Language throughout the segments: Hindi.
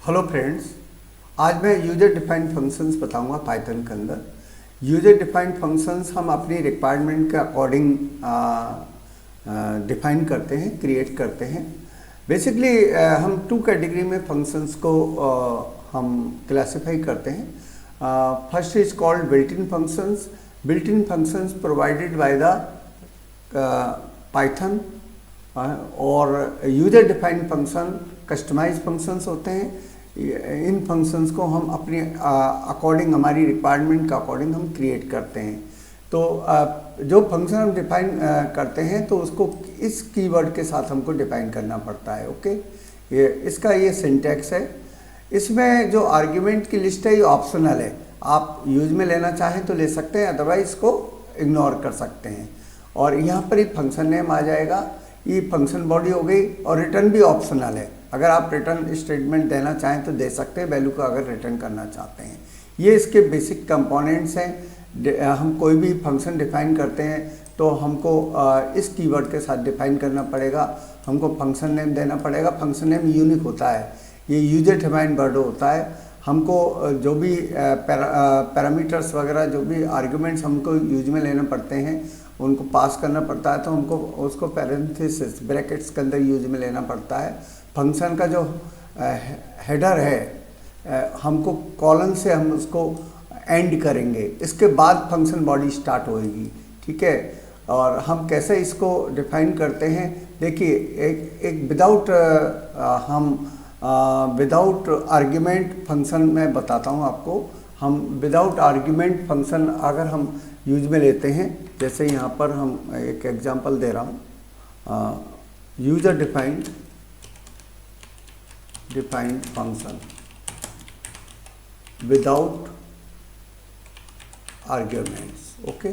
हेलो फ्रेंड्स, आज मैं यूजर डिफाइंड फंक्शंस बताऊंगा पाइथन के अंदर। यूजर डिफाइंड फंक्शंस हम अपनी रिक्वायरमेंट के अकॉर्डिंग डिफाइन करते हैं, क्रिएट करते हैं। बेसिकली हम टू कैटेगरी में फंक्शंस को हम क्लासिफाई करते हैं। First is called built in functions. Built in functions provided by the Python और user defined function customize functions होते हैं। इन फंक्शंस को हम अपने अकॉर्डिंग, हमारी रिक्वायरमेंट के अकॉर्डिंग हम क्रिएट करते हैं। तो जो फंक्शन हम डिफाइन करते हैं तो उसको इस कीवर्ड के साथ हमको डिफाइन करना पड़ता है। ओके, ये सिंटैक्स है। इसमें जो आर्ग्यूमेंट की लिस्ट है ये ऑप्शनल है, आप यूज में लेना चाहें तो ले सकते हैं, अदरवाइज इसको इग्नोर कर सकते हैं। और यहाँ पर एक फंक्शन नेम आ जाएगा, ये फंक्शन बॉडी हो गई। और रिटर्न भी ऑप्शनल है, अगर आप रिटर्न स्टेटमेंट देना चाहें तो दे सकते हैं, वैल्यू को अगर रिटर्न करना चाहते हैं। ये इसके बेसिक कंपोनेंट्स हैं। हम कोई भी फंक्शन डिफाइन करते हैं तो हमको इस कीवर्ड के साथ डिफाइन करना पड़ेगा। हमको फंक्शन नेम देना पड़ेगा। फंक्शन नेम यूनिक होता है, ये यूजर डिफाइंड वर्ड होता है। हमको जो भी पैरामीटर्स वगैरह, जो भी आर्ग्यूमेंट्स हमको यूज में लेने पड़ते हैं उनको पास करना पड़ता है, तो हमको उसको पैरेंथेसिस ब्रैकेट्स के अंदर यूज में लेना पड़ता है। फंक्शन का जो हेडर है हमको कॉलन से हम उसको एंड करेंगे, इसके बाद फंक्शन बॉडी स्टार्ट होएगी। ठीक है, और हम कैसे इसको डिफाइन करते हैं, देखिए एक विदाउट आर्ग्यूमेंट फंक्शन मैं बताता हूँ आपको। हम विदाउट आर्ग्यूमेंट फंक्शन अगर हम यूज में लेते हैं, जैसे यहाँ पर हम एक एग्जांपल दे रहा हूँ, user defined function without arguments. Okay,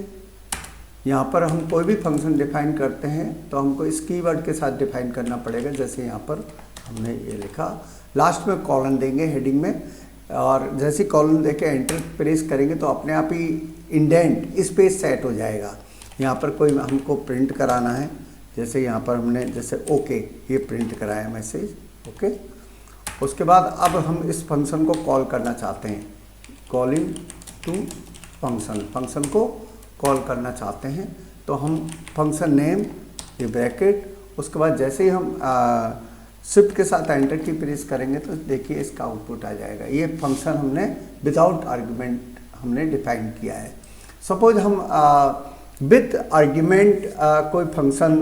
यहाँ पर हम कोई भी फंक्शन डिफाइन करते हैं तो हमको इस कीवर्ड के साथ डिफाइन करना पड़ेगा। जैसे यहाँ पर हमने ये लिखा, लास्ट में कॉलन देंगे हेडिंग में, और जैसे कॉलन देके एंटर प्रेस करेंगे तो अपने आप ही इंडेंट स्पेस सेट हो जाएगा। यहाँ पर कोई हमको प्रिंट कराना है, जैसे यहाँ पर हमने जैसे ओके ये प्रिंट कराया मैसेज। ओके, उसके बाद अब हम इस फंक्शन को कॉल करना चाहते हैं, कॉलिंग टू फंक्शन को कॉल करना चाहते हैं, तो हम फंक्शन नेम ये ब्रैकेट, उसके बाद जैसे ही हम शिफ्ट के साथ एंटर की प्रेस करेंगे तो देखिए इसका आउटपुट आ जाएगा। ये फंक्शन हमने विदाउट आर्ग्यूमेंट हमने डिफाइन किया है। सपोज हम विथ आर्ग्यूमेंट कोई फंक्शन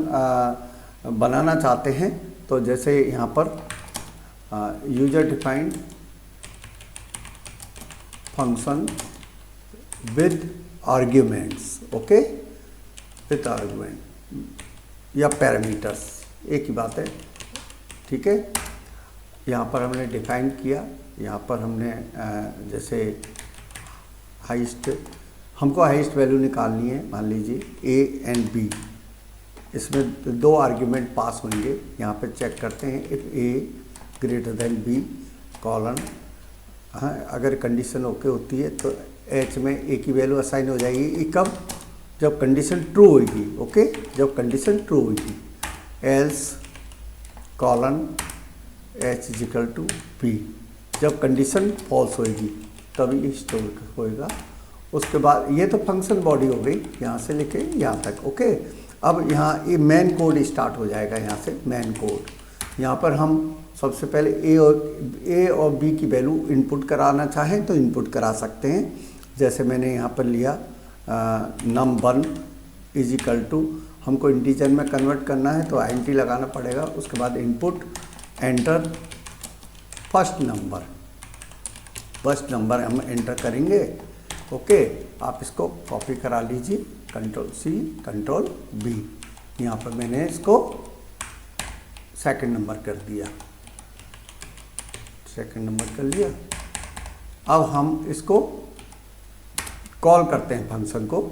बनाना चाहते हैं, तो जैसे यहाँ पर user defined function with arguments. Okay, with argument या पैरामीटर्स एक ही बात है। ठीक है, यहाँ पर हमने डिफाइन किया, यहाँ पर हमने जैसे हाईएस्ट, हमको हाईएस्ट वैल्यू निकालनी है, मान लीजिए ए एंड बी, इसमें दो आर्ग्यूमेंट पास होंगे। यहाँ पे चेक करते हैं if A greater than B colon, हाँ अगर कंडीशन ओके होती है तो एच में ए की वैल्यू असाइन हो जाएगी। ये कब, जब कंडीशन ट्रू होगी। ओके, जब कंडीशन ट्रू होगी, else colon H equal to B, जब कंडीशन फॉल्स होगी तभी स्टोर होएगा। उसके बाद ये तो फंक्शन बॉडी हो गई, यहाँ से लेके यहाँ तक। ओके, अब यहाँ ये मेन कोड स्टार्ट हो जाएगा। यहाँ से मेन कोड, यहाँ पर हम सबसे पहले ए और बी की वैल्यू इनपुट कराना चाहें तो इनपुट करा सकते हैं। जैसे मैंने यहाँ पर लिया num1 इजिकल टू, हमको इंटीजर में कन्वर्ट करना है तो int लगाना पड़ेगा। उसके बाद इनपुट एंटर फर्स्ट नंबर हम एंटर करेंगे। ओके, आप इसको कॉपी करा लीजिए, कंट्रोल सी कंट्रोल बी। यहाँ पर मैंने इसको सेकंड नंबर कर दिया, सेकंड नंबर कर लिया। अब हम इसको कॉल करते हैं, फंक्शन को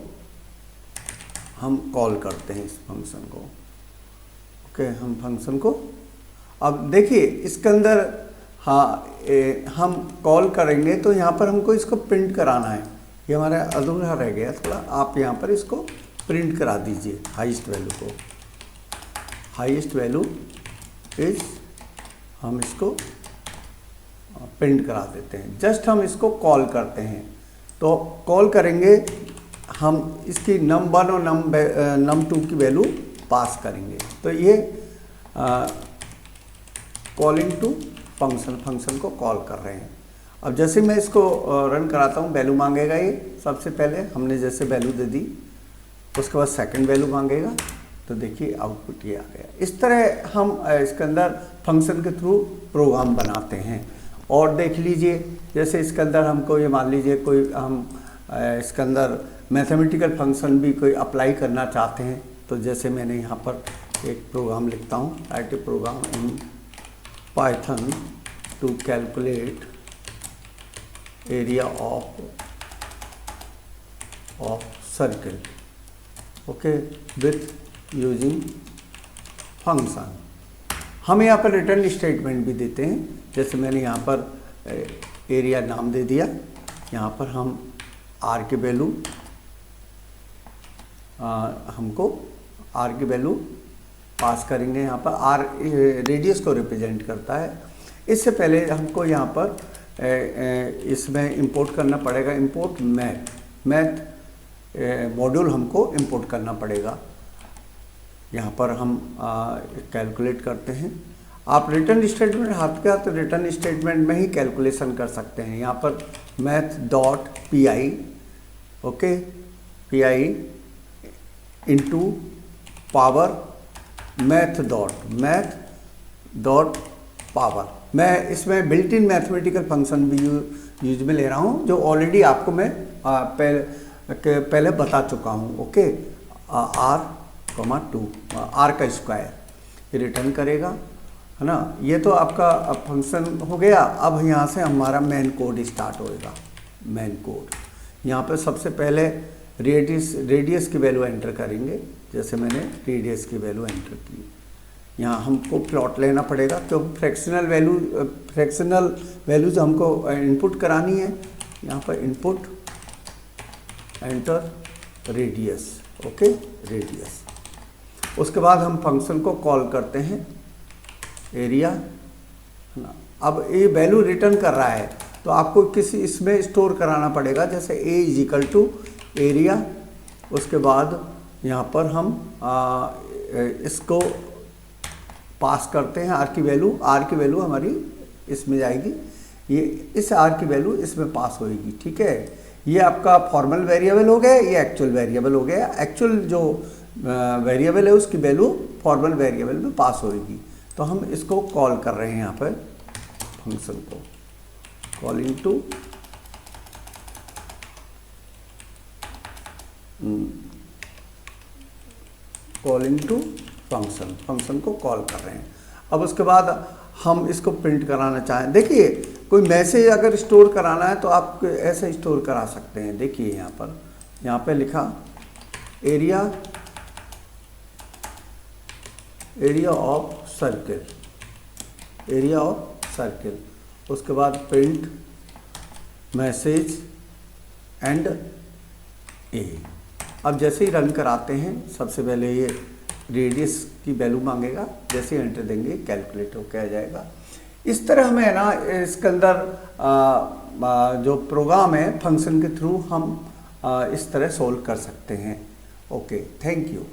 हम कॉल करते हैं इस फंक्शन को। ओके, हम फंक्शन को अब देखिए इसके अंदर, हाँ हम कॉल करेंगे तो यहाँ पर हमको इसको प्रिंट कराना है। ये हमारा अधूरा रह गया थोड़ा, आप यहाँ पर इसको प्रिंट करा दीजिए हाईएस्ट वैल्यू को। हाईएस्ट वैल्यू इज, हम इसको प्रिंट करा देते हैं। जस्ट हम इसको कॉल करते हैं, तो कॉल करेंगे हम इसकी num1 और num2 की वैल्यू पास करेंगे। तो ये कॉलिंग टू फंक्शन को कॉल कर रहे हैं। अब जैसे मैं इसको रन कराता हूँ, वैल्यू मांगेगा ये। सबसे पहले हमने जैसे वैल्यू दे दी, उसके बाद सेकंड वैल्यू मांगेगा, तो देखिए आउटपुट ये आ गया। इस तरह हम इसके अंदर फंक्शन के थ्रू प्रोग्राम बनाते हैं। और देख लीजिए, जैसे इसके अंदर हमको ये मान लीजिए कोई हम इसके अंदर मैथमेटिकल फंक्शन भी कोई अप्लाई करना चाहते हैं, तो जैसे मैंने यहाँ पर एक प्रोग्राम लिखता हूँ, write a program in Python to calculate area of circle, okay, with using function. हम यहाँ पर रिटर्न स्टेटमेंट भी देते हैं, जैसे मैंने यहाँ पर एरिया नाम दे दिया। यहाँ पर हम आर की वैल्यू हमको आर की वैल्यू पास करेंगे। यहाँ पर आर रेडियस को रिप्रेजेंट करता है। इससे पहले हमको यहाँ पर इसमें इंपोर्ट करना पड़ेगा, इंपोर्ट मैथ मॉड्यूल हमको इंपोर्ट करना पड़ेगा। यहाँ पर हम कैलकुलेट करते हैं। आप रिटर्न स्टेटमेंट हाथ के हाथ रिटर्न स्टेटमेंट में ही कैलकुलेशन कर सकते हैं। यहाँ पर math dot P I, okay, P I into power math dot power. मैं इसमें बिल्ट इन मैथमेटिकल फंक्शन भी यूज में ले रहा हूँ, जो ऑलरेडी आपको मैं पहले बता चुका हूँ, ओके। R, 2 R का स्क्वायर ये रिटर्न करेगा, है ना। ये तो आपका फंक्शन हो गया। अब यहाँ से हमारा मेन कोड स्टार्ट होएगा। मेन कोड यहाँ पे सबसे पहले रेडियस की वैल्यू एंटर करेंगे। जैसे मैंने रेडियस की वैल्यू एंटर की, यहाँ हमको प्लॉट लेना पड़ेगा, क्योंकि फ्रैक्शनल वैल्यूज हमको इनपुट करानी है। यहाँ पर input enter radius, okay, radius. उसके बाद हम फंक्शन को कॉल करते हैं एरिया, है ना। अब ये वैल्यू रिटर्न कर रहा है, तो आपको किसी इसमें स्टोर कराना पड़ेगा, जैसे a is equal to area. उसके बाद यहाँ पर हम इसको पास करते हैं आर की वैल्यू हमारी इसमें जाएगी, ये इस आर की वैल्यू इसमें पास होएगी, ठीक है। ये आपका फॉर्मल वेरिएबल हो गया, ये एक्चुअल वेरिएबल हो गया। एक्चुअल जो वेरिएबल है उसकी वैल्यू फॉर्मल वेरिएबल में पास होएगी। तो हम इसको कॉल कर रहे हैं यहाँ पर फंक्शन को, कॉलिंग टू फंक्शन को कॉल कर रहे हैं। अब उसके बाद हम इसको प्रिंट कराना चाहें, देखिए कोई मैसेज अगर स्टोर कराना है तो आप ऐसे स्टोर करा सकते हैं। देखिए यहाँ पे लिखा एरिया ऑफ सर्किल, उसके बाद प्रिंट मैसेज एंड ए। अब जैसे ही रन कराते हैं, सबसे पहले ये रेडियस की वैल्यू मांगेगा, जैसे ही एंटर देंगे कैलकुलेट होकर आ जाएगा। इस तरह हमें ना इसके अंदर जो प्रोग्राम है फंक्शन के थ्रू हम इस तरह सोल्व कर सकते हैं। Okay, thank you.